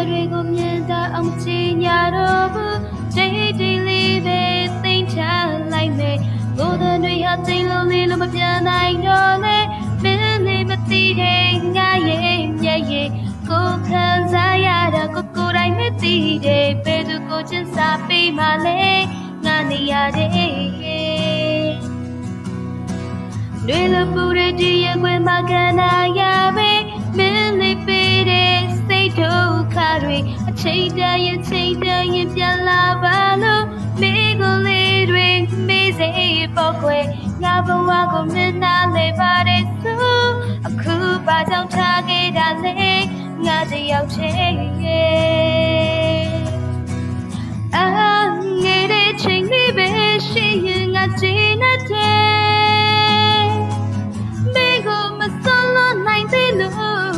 တွေကိုမြင်သာအောင်ကြည်ညာတော့ဘူးတိတ်တိတ်လေးပဲသိမ့်ချလိုက်မယ်ကိုယ်တွေဟာတိတ်လုံးလေးလို့မပြန်နိုင်တော့လေမင်းလေးမသိတဲ့ငါရဲ့မျက်ရည်ကိုခံစားရတာကိုတိုင်းမသိတဲ့ဘယ်သူကိုချစ်စားပေးမှလဲငါနေရတဲ့တွေလပူရတဲ့ရဲ့ခွေမှာခံရပဲမင်းလေးပေးတဲ့စိတ်ဒုက္ခတွေအချိန်တန်ရင်ပြန်လာပါလို့မိကိုလေးတွေမေးစေပေါ့ခွေငါဘဝကိုမင်းနာလေပါတယ်ဆိုအခုပါကြောင့်ထားခဲ့တာလေငါတယောက်ချေအာငယ်တဲ့ချိန်လေးပဲရှိရင်ငါကြည်နေတဲ့မိကိုမစွန့်လို့နိုင်သေးလို့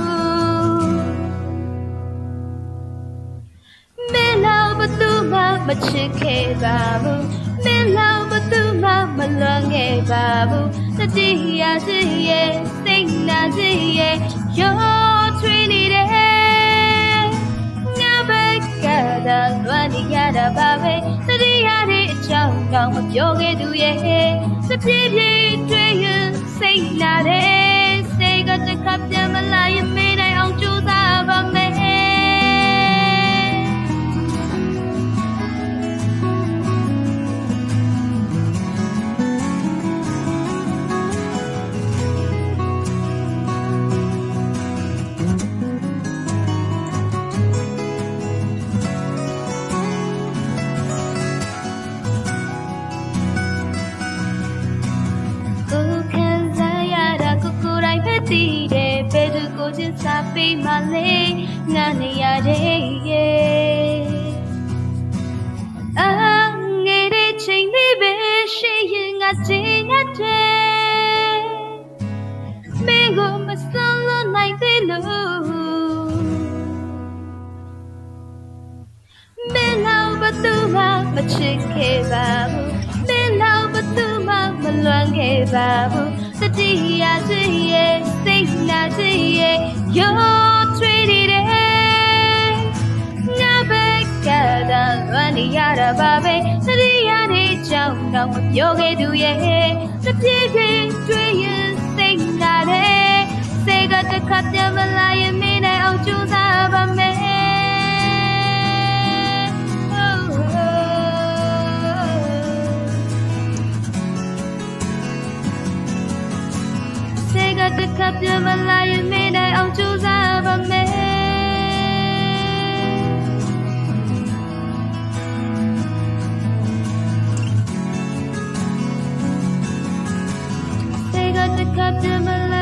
မင်းလောက်ဘသူမှမချစ်ခဲ့ပါဘူးမင်းလောက်ဘသူမှမလွန်ခဲ့ပါဘူးတတိယစီရဲ့စိတ်နာစီရဲ့ရောထွေးနေတယ်ငါပဲကသာလွမ်းနေရတာပါပဲတတိယတဲ့အကြောင်းတော့မပြောခဲ့သူရဲ့တပြေးပြေးတွေ့ရင်စိတ်နာတယ်စိတ်ကတခါပြန်မလာရင်မေးနိုင်အောင်ကြိုးစားပါမယ်တည်တယ်ဘယ်သူကိုချစ်စားပေးမှလဲငါနေရတဲ့အာငယ်တဲ့ချိန်လေးပဲရှိရင်ငါကြည်နေတဲ့မင်းကိုမစွန့်လို့နိုင်သေးလို့မင်းလောက်ဘသူမှမချစ်ခဲ့ပါဘူးမင်းလောက်ဘသူမှမလွန်ခဲ့ပါဘူးတတိယစီရဲ့စိတ်နာစီရဲ့ရောထွေးနေတယ်ငါပဲကသာလွမ်းနေရတာပါပဲတတိယနေ့ကြောင့်တော့မပြောခဲ့သူရဲ့တပြေးပြေးတွေ့ရင်စိတ်နာတယ်စိတ်ကတခါပြန်မလာရင်မင်းနဲ့အောင်ကြိုးစားပါမယ်တခါပြန်မလာရင်မင်းနိုင်အောင်ကြိုးစားပါမယ်စိတ်ကတခါပြန်မလာ